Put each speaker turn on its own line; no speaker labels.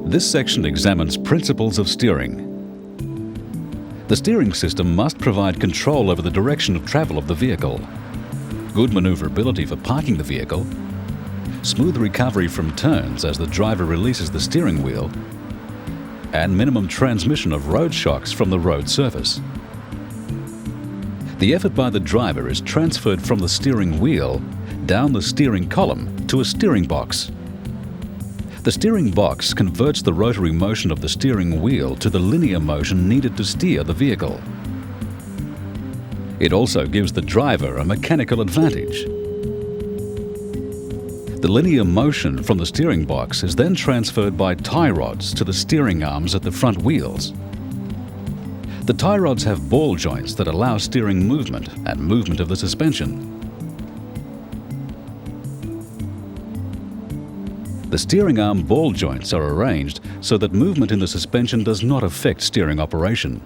This section examines principles of steering. The steering system must provide control over the direction of travel of the vehicle, good maneuverability for parking the vehicle, smooth recovery from turns as the driver releases the steering wheel, and minimum transmission of road shocks from the road surface. The effort by the driver is transferred from the steering wheel down the steering column to a steering box. The steering box converts the rotary motion of the steering wheel to the linear motion needed to steer the vehicle. It also gives the driver a mechanical advantage. The linear motion from the steering box is then transferred by tie rods to the steering arms at the front wheels. The tie rods have ball joints that allow steering movement and movement of the suspension. The steering arm ball joints are arranged so that movement in the suspension does not affect steering operation.